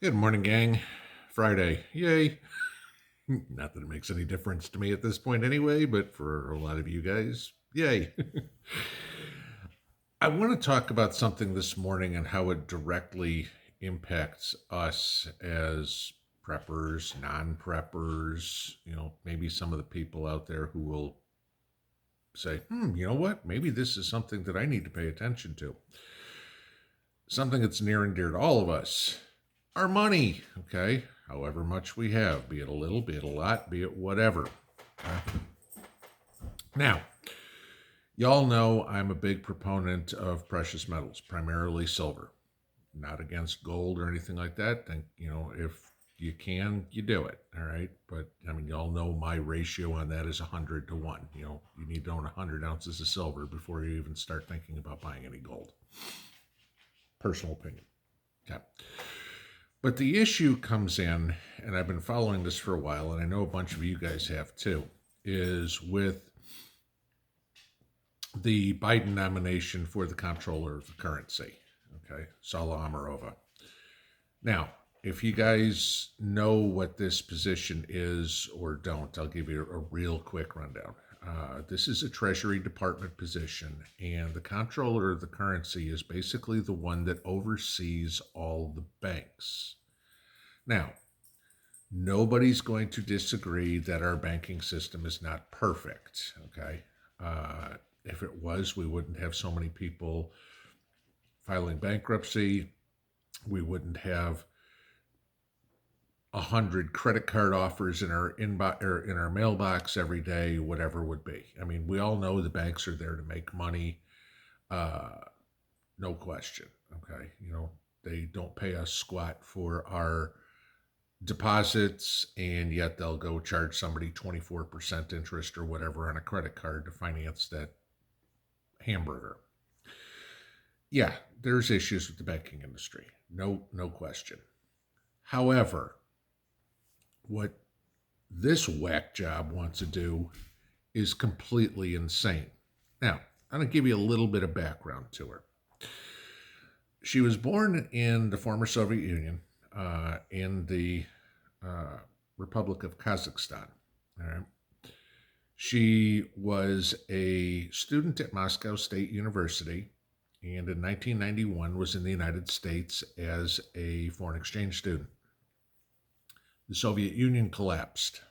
Good morning, gang. Friday. Yay. Not that it makes any difference to me at this point anyway, but for a lot of you guys, yay. I want to talk about something this morning and how it directly impacts us as preppers, non preppers, maybe some of the people out there who will say, you know what? Maybe this is something that I need to pay attention to. Something that's near and dear to all of us. Our money, okay? However much we have, be it a little, be it a lot, be it whatever. Okay? Now, y'all know I'm a big proponent of precious metals, primarily silver. Not against gold or anything like that. Think, if you can, you do it, all right? But, y'all know my ratio on that is 100 to 1. You need to own 100 ounces of silver before you even start thinking about buying any gold. Personal opinion. Okay. But the issue comes in, and I've been following this for a while, and I know a bunch of you guys have too, is with the Biden nomination for the Comptroller of Currency, okay, Saule Omarova. Now, if you guys know what this position is or don't, I'll give you a real quick rundown. This is a Treasury Department position, and the Comptroller of the Currency is basically the one that oversees all the banks. Now, nobody's going to disagree that our banking system is not perfect, okay? If it was, we wouldn't have so many people filing bankruptcy. We wouldn't have 100 credit card offers in our inbox or in our mailbox every day, whatever it would be. We all know the banks are there to make money, no question. Okay, they don't pay us squat for our deposits, and yet they'll go charge somebody 24% interest or whatever on a credit card to finance that hamburger. Yeah, there's issues with the banking industry. No question. However, what this whack job wants to do is completely insane. Now, I'm going to give you a little bit of background to her. She was born in the former Soviet Union, in the Republic of Kazakhstan. All right. She was a student at Moscow State University, and in 1991 was in the United States as a foreign exchange student. The Soviet Union collapsed.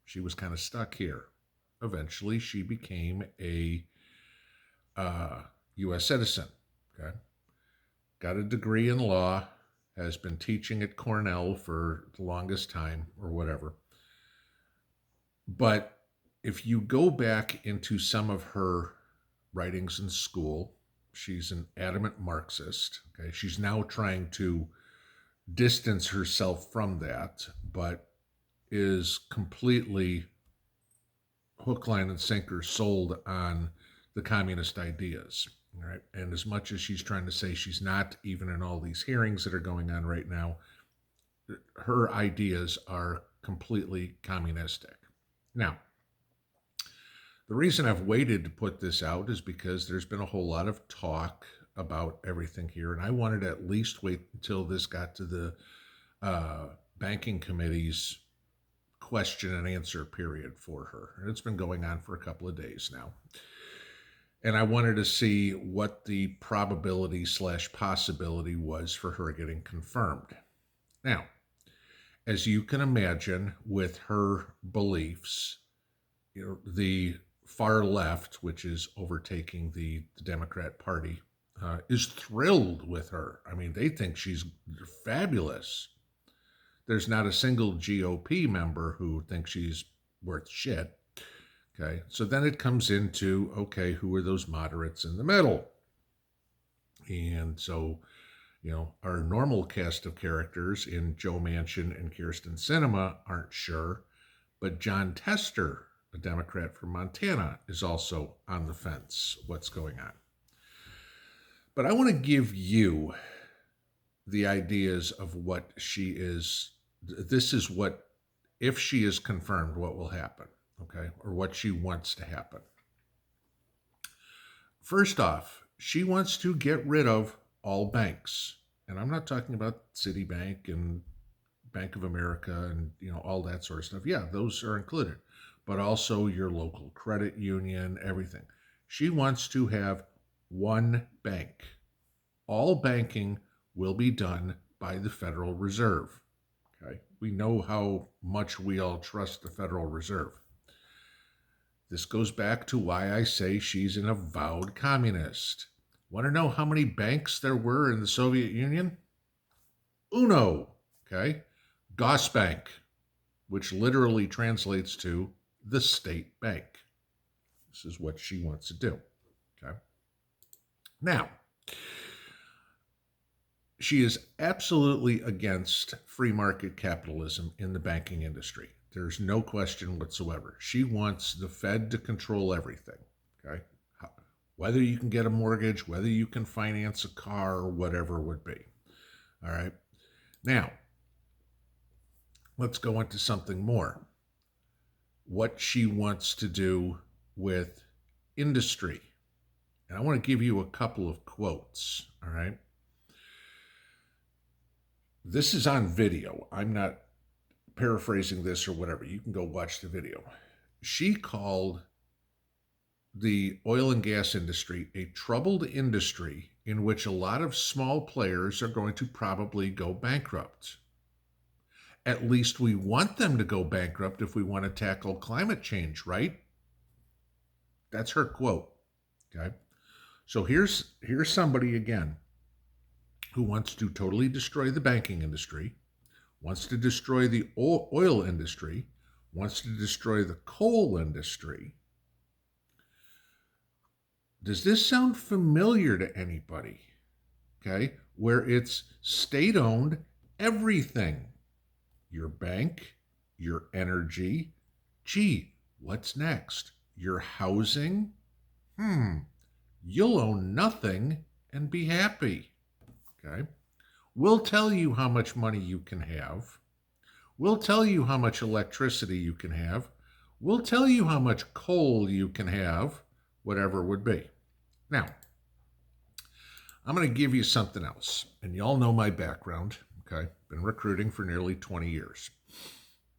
She was kind of stuck here. Eventually, she became a U.S. citizen. Okay, got a degree in law, has been teaching at Cornell for the longest time or whatever. But if you go back into some of her writings in school, she's an adamant Marxist. Okay, she's now trying to distance herself from that, but is completely hook, line, and sinker sold on the communist ideas. All right. And as much as she's trying to say she's not, even in all these hearings that are going on right now, her ideas are completely communistic. Now, the reason I've waited to put this out is because there's been a whole lot of talk about everything here, and I wanted to at least wait until this got to the banking committee's question and answer period for her. And it's been going on for a couple of days now. And I wanted to see what the probability / possibility was for her getting confirmed. Now, as you can imagine, with her beliefs, the far left, which is overtaking the Democrat Party, is thrilled with her. They think she's fabulous. There's not a single GOP member who thinks she's worth shit. Okay, so then it comes into, okay, who are those moderates in the middle? And so, our normal cast of characters in Joe Manchin and Kirsten Sinema aren't sure, but John Tester, a Democrat from Montana, is also on the fence what's going on. But I want to give you the ideas of what she is. This is what, if she is confirmed, what will happen, okay, or what she wants to happen. First off, she wants to get rid of all banks. And I'm not talking about Citibank and Bank of America and, all that sort of stuff. Yeah, those are included. But also your local credit union, everything. She wants to have one bank. All banking will be done by the Federal Reserve. Okay? We know how much we all trust the Federal Reserve. This goes back to why I say she's an avowed communist. Want to know how many banks there were in the Soviet Union? Uno, okay? Gosbank, which literally translates to the state bank. This is what she wants to do, okay? Now, she is absolutely against free market capitalism in the banking industry. There's no question whatsoever. She wants the Fed to control everything, okay? Whether you can get a mortgage, whether you can finance a car, or whatever it would be, all right? Now, let's go into something more. What she wants to do with industry. And I want to give you a couple of quotes, all right? This is on video. I'm not paraphrasing this or whatever. You can go watch the video. She called the oil and gas industry a troubled industry in which a lot of small players are going to probably go bankrupt. At least we want them to go bankrupt if we want to tackle climate change, right? That's her quote. Okay. So here's somebody again who wants to totally destroy the banking industry, wants to destroy the oil industry, wants to destroy the coal industry. Does this sound familiar to anybody? Okay, where it's state-owned everything. Your bank, your energy. Gee, what's next? Your housing? You'll own nothing and be happy. Okay? We'll tell you how much money you can have. We'll tell you how much electricity you can have. We'll tell you how much coal you can have, whatever it would be. Now, I'm going to give you something else. And you all know my background, okay? Been recruiting for nearly 20 years.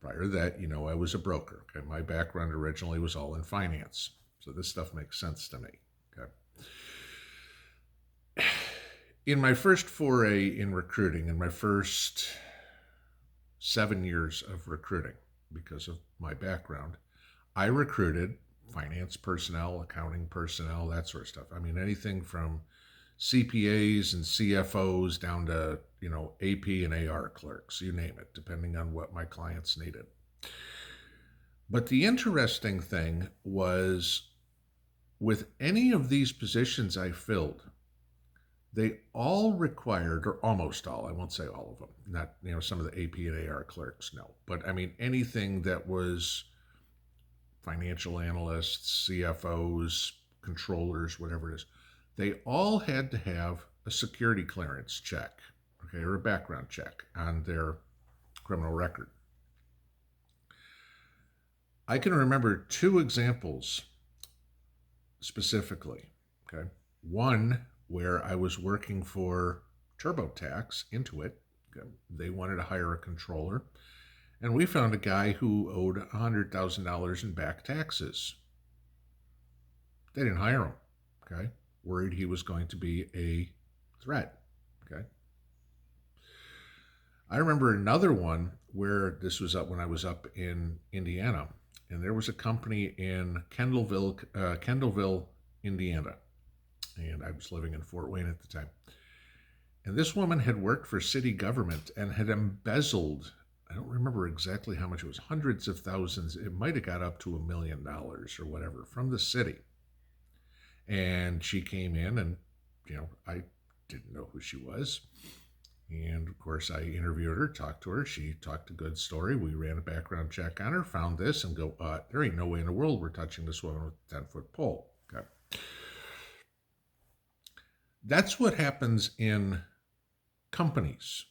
Prior to that, I was a broker, okay? My background originally was all in finance. So this stuff makes sense to me, okay? In my first foray in recruiting, in my first 7 years of recruiting, because of my background, I recruited finance personnel, accounting personnel, that sort of stuff. I mean, anything from CPAs and CFOs down to, AP and AR clerks, you name it, depending on what my clients needed. But the interesting thing was, with any of these positions I filled, they all required, or almost all, I won't say all of them, not, some of the AP and AR clerks, no. But I mean, anything that was financial analysts, CFOs, controllers, whatever it is, they all had to have a security clearance check, okay, or a background check on their criminal record. I can remember 2 examples specifically, okay? One where I was working for TurboTax, Intuit. Okay? They wanted to hire a controller, and we found a guy who owed $100,000 in back taxes. They didn't hire him, okay? Worried he was going to be a threat, okay? I remember another one where this was up when I was up in Indiana, and there was a company in Kendallville, Indiana, and I was living in Fort Wayne at the time. And this woman had worked for city government and had embezzled, I don't remember exactly how much it was, hundreds of thousands. It might have got up to $1 million or whatever from the city. And she came in and, I didn't know who she was. And of course, I interviewed her, talked to her. She talked a good story. We ran a background check on her, found this, and go, there ain't no way in the world we're touching this woman with a 10-foot pole. Okay. That's what happens in companies.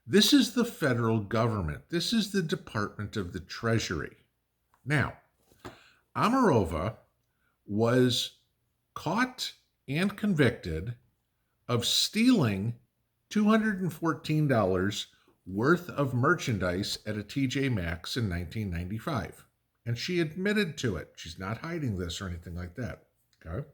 This is the federal government. This is the Department of the Treasury. Now, Omarova was caught and convicted of stealing $214 worth of merchandise at a TJ Maxx in 1995. And she admitted to it. She's not hiding this or anything like that. Okay.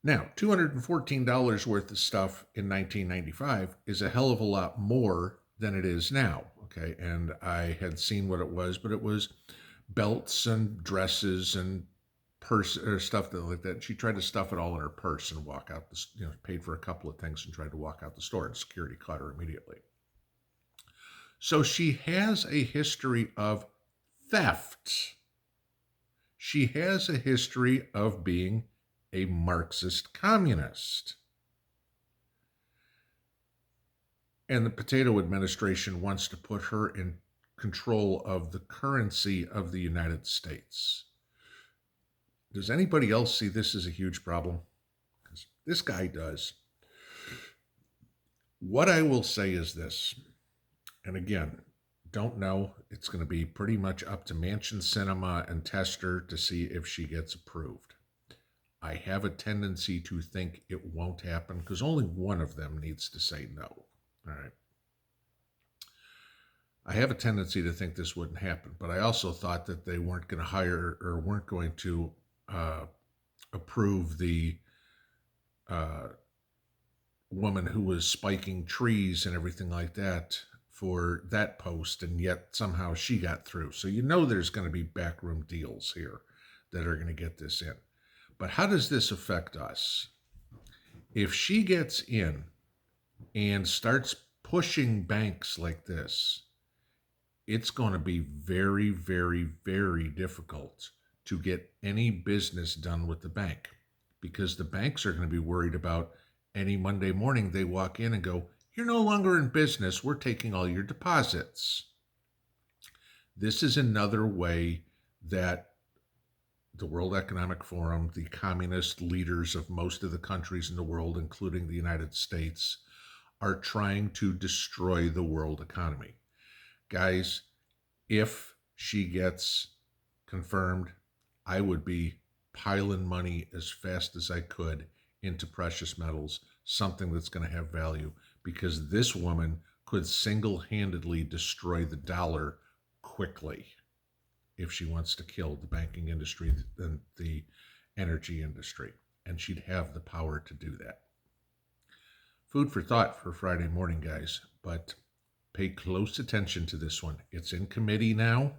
Now, $214 worth of stuff in 1995 is a hell of a lot more than it is now. Okay. And I had seen what it was, but it was belts and dresses and purse or stuff like that. She tried to stuff it all in her purse and walk out the, paid for a couple of things and tried to walk out the store, and security caught her immediately. So she has a history of theft. She has a history of being a Marxist communist. And the Potato Administration wants to put her in control of the currency of the United States. Does anybody else see this as a huge problem? Because this guy does. What I will say is this, and again, don't know. It's going to be pretty much up to Mansion Cinema and Tester to see if she gets approved. I have a tendency to think it won't happen because only one of them needs to say no. All right. I have a tendency to think this wouldn't happen, but I also thought that they weren't going to hire or weren't going to approve the woman who was spiking trees and everything like that for that post, and yet somehow she got through. So there's going to be backroom deals here that are going to get this in. But how does this affect us? If she gets in and starts pushing banks like this, it's going to be very, very, very difficult to get any business done with the bank, because the banks are going to be worried about any Monday morning they walk in and go, "You're no longer in business. We're taking all your deposits." This is another way that the World Economic Forum, the communist leaders of most of the countries in the world, including the United States, are trying to destroy the world economy. Guys, if she gets confirmed, I would be piling money as fast as I could into precious metals, something that's going to have value, because this woman could single-handedly destroy the dollar quickly if she wants to kill the banking industry and the energy industry, and she'd have the power to do that. Food for thought for Friday morning, guys, but pay close attention to this one. It's in committee now.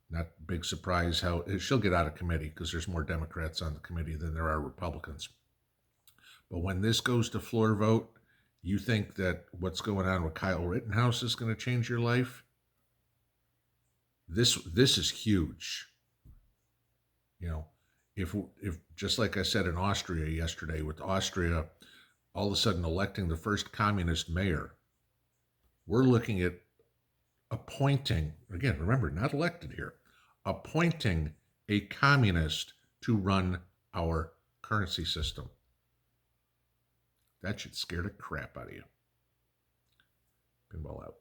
Not big surprise how she'll get out of committee, because there's more Democrats on the committee than there are Republicans. But when this goes to floor vote, you think that what's going on with Kyle Rittenhouse is going to change your life? This is huge. If just like I said in Austria yesterday, with Austria all of a sudden electing the first communist mayor, we're looking at appointing, again, remember, not elected here, appointing a communist to run our currency system. That should scare the crap out of you. Pinball out.